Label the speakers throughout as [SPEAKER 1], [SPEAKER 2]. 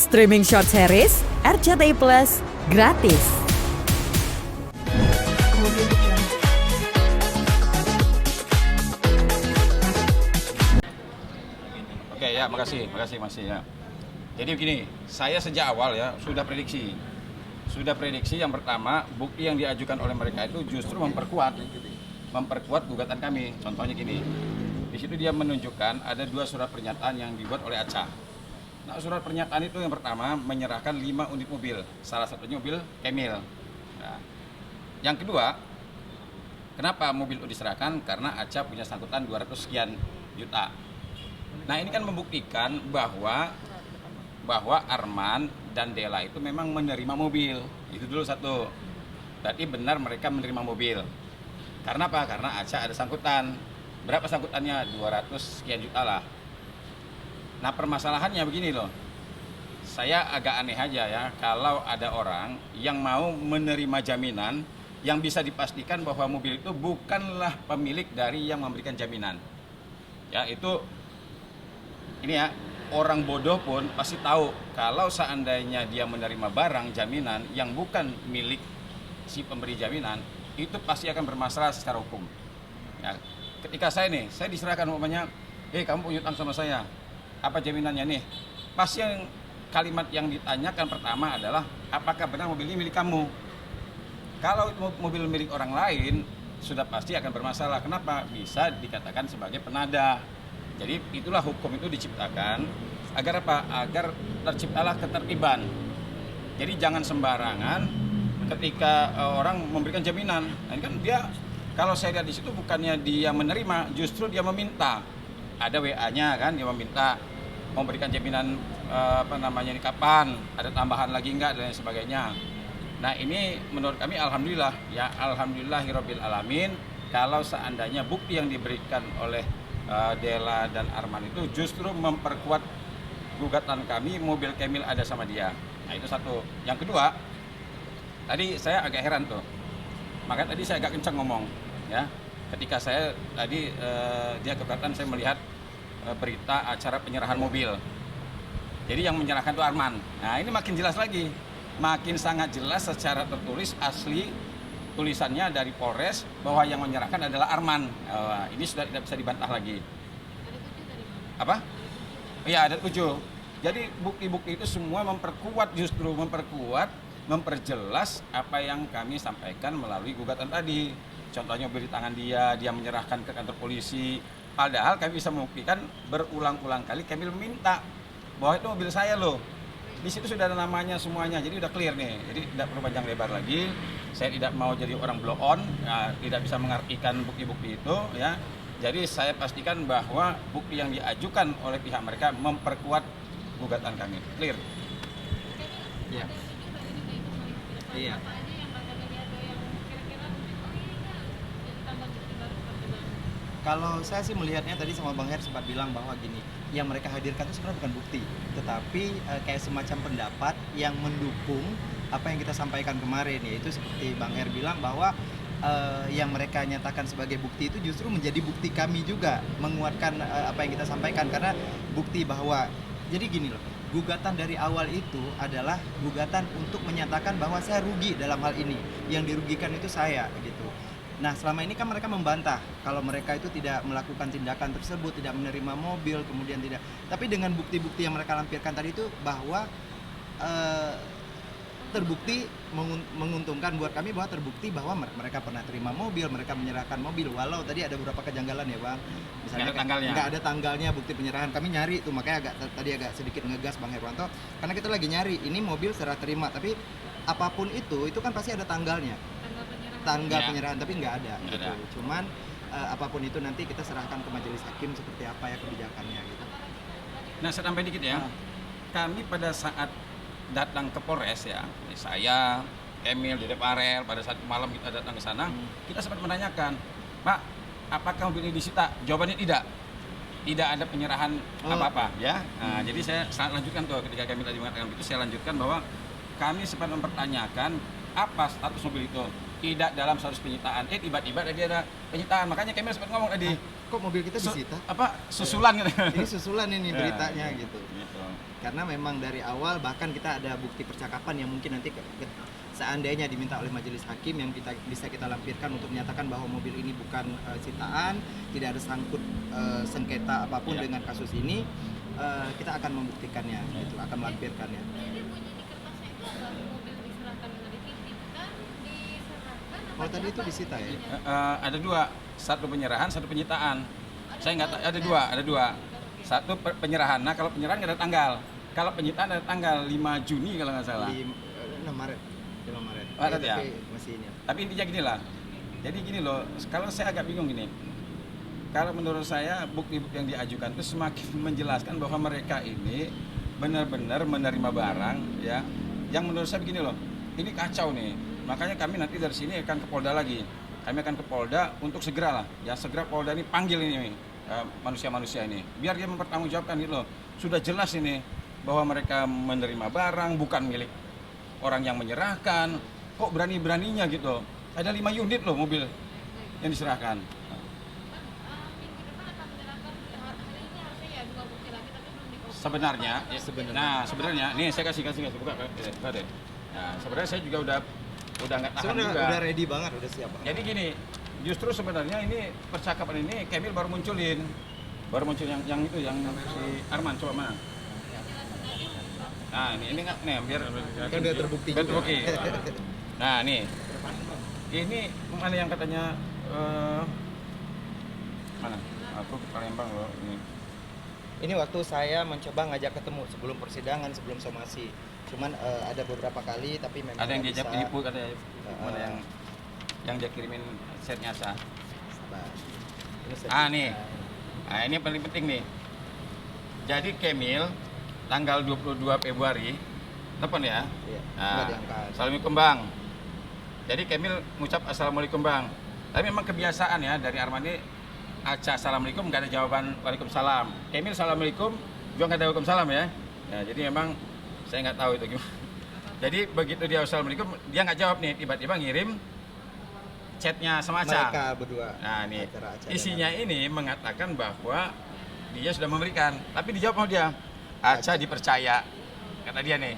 [SPEAKER 1] Streaming short series RCTI Plus gratis.
[SPEAKER 2] Oke ya, makasih masih ya. Jadi begini, saya sejak awal ya sudah prediksi yang pertama, bukti yang diajukan oleh mereka itu justru memperkuat gugatan kami. Contohnya gini, di situ dia menunjukkan ada 2 surat pernyataan yang dibuat oleh Aca. Nah, surat pernyataan itu yang pertama menyerahkan 5 unit mobil, salah satunya mobil Camel. Nah, yang kedua, kenapa mobil itu diserahkan? Karena Aca punya sangkutan 200 sekian juta. Nah, ini kan membuktikan bahwa Arman dan Dela itu memang menerima mobil. Itu dulu satu. Berarti benar mereka menerima mobil. Karena apa? Karena Aca ada sangkutan. Berapa sangkutannya? 200 sekian juta lah. Nah, permasalahannya begini loh. Saya agak aneh aja ya kalau ada orang yang mau menerima jaminan yang bisa dipastikan bahwa mobil itu bukanlah pemilik dari yang memberikan jaminan. Ya, itu ini ya, orang bodoh pun pasti tahu kalau seandainya dia menerima barang jaminan yang bukan milik si pemberi jaminan, itu pasti akan bermasalah secara hukum. Ya, ketika saya diserahkan umpamanya, kamu punya utang sama saya, apa jaminannya nih? Pasti yang kalimat yang ditanyakan pertama adalah apakah benar mobil ini milik kamu? Kalau mobil milik orang lain sudah pasti akan bermasalah. Kenapa? Bisa dikatakan sebagai penada. Jadi itulah hukum itu diciptakan agar apa? Agar terciptalah ketertiban. Jadi jangan sembarangan ketika orang memberikan jaminan. Nah, ini kan dia, kalau saya lihat di situ bukannya dia menerima, justru dia meminta. Ada WA-nya kan, dia meminta memberikan jaminan ini kapan, ada tambahan lagi enggak dan lain sebagainya. Nah, ini menurut kami alhamdulillah ya, alhamdulillahirabbil alamin kalau seandainya bukti yang diberikan oleh Dela dan Arman itu justru memperkuat gugatan kami, mobil Camel ada sama dia. Nah, itu satu. Yang kedua, tadi saya agak heran tuh. Makanya tadi saya agak kencang ngomong ya. Ketika saya tadi dia keberatan saya melihat berita acara penyerahan mobil. Jadi yang menyerahkan itu Arman. Nah, ini makin jelas lagi. Makin sangat jelas secara tertulis asli tulisannya dari Polres bahwa yang menyerahkan adalah Arman. Ini sudah tidak bisa dibantah lagi. Apa? Iya, ada 7. Jadi bukti-bukti itu semua justru memperjelas apa yang kami sampaikan melalui gugatan tadi. Contohnya mobil di tangan dia menyerahkan ke kantor polisi. Padahal kami bisa membuktikan berulang-ulang kali kami meminta bahwa itu mobil saya loh. Di situ sudah ada namanya semuanya, jadi udah clear nih. Jadi tidak perlu panjang lebar lagi. Saya tidak mau jadi orang blow on, ya, tidak bisa mengartikan bukti-bukti itu ya. Jadi saya pastikan bahwa bukti yang diajukan oleh pihak mereka memperkuat gugatan kami. Clear? Iya. Iya.
[SPEAKER 3] Kalau saya sih melihatnya tadi sama Bang Her sempat bilang bahwa gini, yang mereka hadirkan itu sebenarnya bukan bukti, tetapi kayak semacam pendapat yang mendukung apa yang kita sampaikan kemarin, yaitu seperti Bang Her bilang bahwa yang mereka nyatakan sebagai bukti itu justru menjadi bukti kami juga, menguatkan apa yang kita sampaikan, karena bukti bahwa, jadi gini loh, gugatan dari awal itu adalah gugatan untuk menyatakan bahwa saya rugi dalam hal ini, yang dirugikan itu saya gitu. Nah, selama ini kan mereka membantah kalau mereka itu tidak melakukan tindakan tersebut, tidak menerima mobil, kemudian tidak. Tapi dengan bukti-bukti yang mereka lampirkan tadi itu bahwa terbukti menguntungkan buat kami, bahwa terbukti bahwa mereka pernah terima mobil, mereka menyerahkan mobil. Walau tadi ada beberapa kejanggalan ya Bang, misalnya nggak ada tanggalnya bukti penyerahan. Kami nyari itu, makanya tadi agak sedikit ngegas Bang Herwanto, karena kita lagi nyari ini mobil serah terima, tapi apapun itu kan pasti ada tanggal penyerahan, tapi nggak ada gitu. Cuman apapun itu nanti kita serahkan ke majelis hakim seperti apa ya kebijakannya gitu.
[SPEAKER 2] Nah, saya tambahin dikit ya. Kami pada saat datang ke Polres ya, saya, Emil, Dede Parel, pada saat malam kita datang ke sana, kita sempat menanyakan, Pak, apakah mobil ini disita? Jawabannya tidak ada penyerahan apa-apa ya. Nah, jadi saya lanjutkan tuh, ketika kami tadi mengatakan itu, saya lanjutkan bahwa kami sempat mempertanyakan apa status mobil itu. Tidak dalam status penyitaan, tiba-tiba tadi ada penyitaan, makanya kami sempat ngomong tadi,
[SPEAKER 3] kok mobil kita disita?
[SPEAKER 2] Susulan gitu.
[SPEAKER 3] Ini susulan ini
[SPEAKER 2] Ya,
[SPEAKER 3] beritanya
[SPEAKER 2] ya,
[SPEAKER 3] gitu.
[SPEAKER 2] gitu.
[SPEAKER 3] Karena memang dari awal bahkan kita ada bukti percakapan yang mungkin nanti seandainya diminta oleh majelis hakim yang bisa kita lampirkan untuk menyatakan bahwa mobil ini bukan sitaan, tidak ada sangkut sengketa apapun
[SPEAKER 2] Ya.
[SPEAKER 3] dengan kasus ini, kita akan membuktikannya, gitu, akan melampirkannya.
[SPEAKER 4] Jadi bunyi di kertasnya itu apa? Mobil diserahkan dengan dititipkan, diserahkan apa?
[SPEAKER 3] Kalau tadi itu disita ya?
[SPEAKER 2] Ada dua, satu penyerahan, satu penyitaan. Saya nggak tahu, ada dua. Satu penyerahan. Nah kalau penyerahan nggak ada tanggal. Kalau penyitaan ada tanggal 5 Juni kalau nggak salah.
[SPEAKER 3] 6 Maret. 5 Maret.
[SPEAKER 2] Ada ya?
[SPEAKER 3] Tapi masih ini.
[SPEAKER 2] Tapi intinya gini lah. Jadi gini loh, kalau saya agak bingung gini. Kalau menurut saya bukti-bukti yang diajukan itu semakin menjelaskan bahwa mereka ini benar-benar menerima barang ya. Yang menurut saya begini loh, ini kacau nih. Makanya kami nanti dari sini akan ke Polda lagi. Kami akan ke Polda untuk segera lah, ya segera Polda ini panggil ini manusia-manusia ini, biar dia mempertanggungjawabkan gitu loh. Sudah jelas ini bahwa mereka menerima barang bukan milik orang yang menyerahkan. Kok berani-beraninya gitu? Ada 5 unit loh mobil yang diserahkan.
[SPEAKER 4] Minggu depan akan menyerahkan hari ini harusnya ya 2 bukti lagi tapi belum dikonfirmasi.
[SPEAKER 2] Sebenarnya,
[SPEAKER 3] Sebenarnya.
[SPEAKER 2] sebenarnya, nih saya kasih buka deh. Nah, sebenarnya saya juga udah nggak tahan
[SPEAKER 3] Sebenarnya
[SPEAKER 2] juga.
[SPEAKER 3] udah ready banget, udah siap banget.
[SPEAKER 2] Jadi gini, justru sebenarnya ini percakapan ini Kamil baru muncul yang itu yang si Arman coba mana? Nah ini nggak nih biar
[SPEAKER 3] Kan biar terbukti
[SPEAKER 2] biar
[SPEAKER 3] juga.
[SPEAKER 2] terbukti. Nah nih, ini mana yang katanya mana? Aku ke Palembang loh ini.
[SPEAKER 3] Ini waktu saya mencoba ngajak ketemu sebelum persidangan, sebelum somasi. Cuman ada beberapa kali tapi memang
[SPEAKER 2] Ada yang
[SPEAKER 3] nggak
[SPEAKER 2] diajak
[SPEAKER 3] bisa.
[SPEAKER 2] penipu katanya, mana yang dia kirimin setnya sah.
[SPEAKER 3] Sabar. Ini
[SPEAKER 2] Nih. Nah ini yang paling penting nih. Jadi Kamil tanggal 22 Februari telepon ya.
[SPEAKER 3] Iya,
[SPEAKER 2] Nah,
[SPEAKER 3] nggak diangkat.
[SPEAKER 2] Assalamualaikum Bang. Jadi Kamil ngucap Assalamualaikum Bang. Tapi memang kebiasaan ya dari Arman ini Aca Assalamualaikum nggak ada jawaban Waalaikumsalam. Kamil Assalamualaikum juga nggak ada Waalaikumsalam ya. Ya jadi memang saya nggak tahu itu gimana. Jadi begitu dia Assalamualaikum dia nggak jawab nih, tiba-tiba ngirim chatnya sama Aca.
[SPEAKER 3] Mereka berdua.
[SPEAKER 2] Nah nih
[SPEAKER 3] Antara Aca dan
[SPEAKER 2] isinya ini mengatakan bahwa dia sudah memberikan, tapi dijawab sama dia Aca dipercaya, kata dia nih.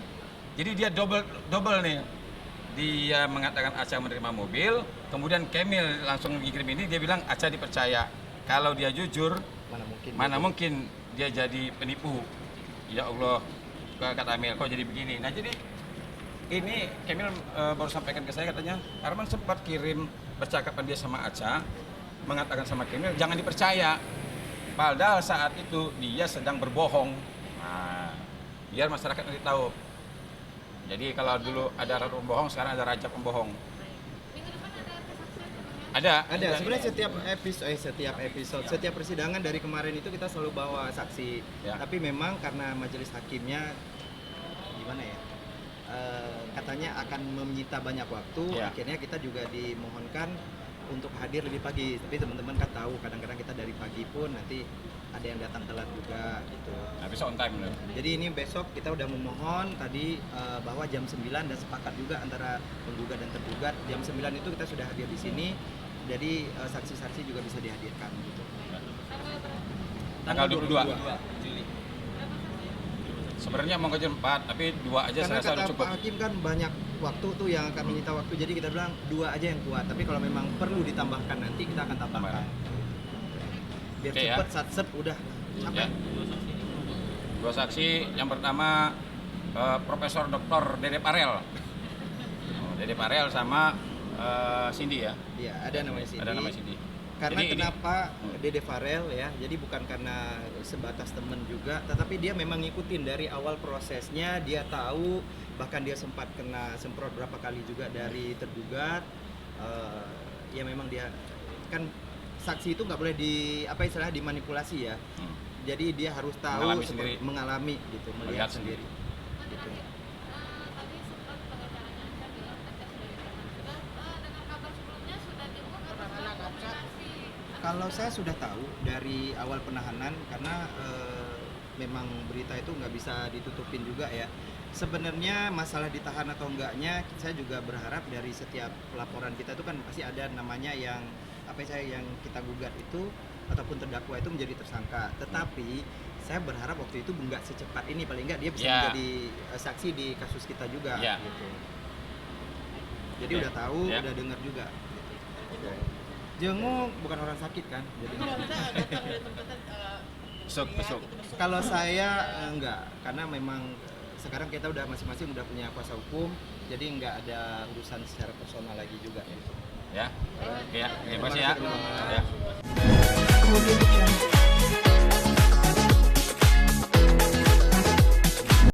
[SPEAKER 2] Jadi dia double nih. Dia mengatakan Aca menerima mobil, kemudian Kamil langsung ngirim ini dia bilang Aca dipercaya. Kalau dia jujur, mana mungkin dia jadi penipu. Ya Allah, kata Amil, kok jadi begini. Nah jadi ini Kamil baru sampaikan ke saya katanya Arman sempat kirim percakapan dia sama Aca mengatakan sama Kamil jangan dipercaya, padahal saat itu dia sedang berbohong. Nah, biar masyarakat nanti tahu. Jadi kalau dulu ada ratu pembohong, sekarang ada raja pembohong.
[SPEAKER 4] Minggu depan ada kesaksian
[SPEAKER 2] Ada.
[SPEAKER 3] Sebenarnya setiap episode, setiap persidangan dari kemarin itu kita selalu bawa saksi.
[SPEAKER 2] Ya.
[SPEAKER 3] Tapi memang karena majelis hakimnya gimana ya? Katanya akan menyita banyak waktu,
[SPEAKER 2] Ya.
[SPEAKER 3] akhirnya kita juga dimohonkan untuk hadir lebih pagi. Tapi teman-teman kan tahu kadang-kadang kita dari pagi pun nanti ada yang datang telat juga gitu.
[SPEAKER 2] Nah, bisa on time loh.
[SPEAKER 3] Jadi ini besok kita udah memohon tadi bahwa jam 9 dan sepakat juga antara penggugat dan tergugat. Jam 9 itu kita sudah hadir di sini. Jadi saksi-saksi juga bisa dihadirkan gitu.
[SPEAKER 2] Tanggal 22 Juli. Sebenarnya mau kerja 4, tapi 2 aja
[SPEAKER 3] Karena
[SPEAKER 2] saya rasa udah
[SPEAKER 3] kata
[SPEAKER 2] cukup.
[SPEAKER 3] Pak Hakim kan banyak waktu tuh yang akan menyita waktu. Jadi kita bilang 2 aja yang kuat. Tapi kalau memang perlu ditambahkan nanti kita akan tambahkan. Biar
[SPEAKER 2] Oke, ya.
[SPEAKER 3] cepet satset udah sampai.
[SPEAKER 2] Ya. 2 saksi, yang pertama Profesor Dr. Dede Parel. Dede Parel sama Cindy ya.
[SPEAKER 3] Iya, ada namanya Cindy.
[SPEAKER 2] Ada nama Cindy.
[SPEAKER 3] Karena
[SPEAKER 2] Jadi ini-
[SPEAKER 3] kenapa Dede Farel ya, jadi bukan karena sebatas temen juga, tetapi dia memang ngikutin dari awal prosesnya, dia tahu, bahkan dia sempat kena semprot berapa kali juga dari tergugat. Ya memang dia kan saksi itu nggak boleh dimanipulasi ya. Jadi dia harus tahu
[SPEAKER 2] Mengalami sendiri.
[SPEAKER 3] mengalami gitu,
[SPEAKER 2] Melihat
[SPEAKER 3] melihat sendiri. Gitu.
[SPEAKER 4] tadi sempat pengacaranya Aca bilang Aca sudah ditahan. Sudah dengar kabar sebelumnya sudah dibuka atau sudah komunikasi?
[SPEAKER 3] Kalau saya sudah tahu dari awal penahanan karena memang berita itu nggak bisa ditutupin juga ya. Sebenarnya masalah ditahan atau enggaknya saya juga berharap dari setiap laporan kita itu kan pasti ada namanya yang yang kita gugat itu ataupun terdakwa itu menjadi tersangka. Tetapi saya berharap waktu itu nggak secepat ini, paling nggak dia bisa
[SPEAKER 2] Ya.
[SPEAKER 3] menjadi saksi di kasus kita juga.
[SPEAKER 2] Ya.
[SPEAKER 3] Gitu. Jadi
[SPEAKER 2] Oke.
[SPEAKER 3] udah tahu,
[SPEAKER 2] Ya.
[SPEAKER 3] udah dengar juga. Gitu. Jengu bukan orang sakit kan? Jadi
[SPEAKER 2] Besok.
[SPEAKER 3] kalau saya enggak, karena memang sekarang kita udah masing-masing udah punya kuasa hukum, jadi enggak ada urusan secara personal lagi juga.
[SPEAKER 2] Ya. Oke ya. Terima kasih ya.
[SPEAKER 3] Terima kasih.
[SPEAKER 2] Ya.
[SPEAKER 5] Audio Jungle.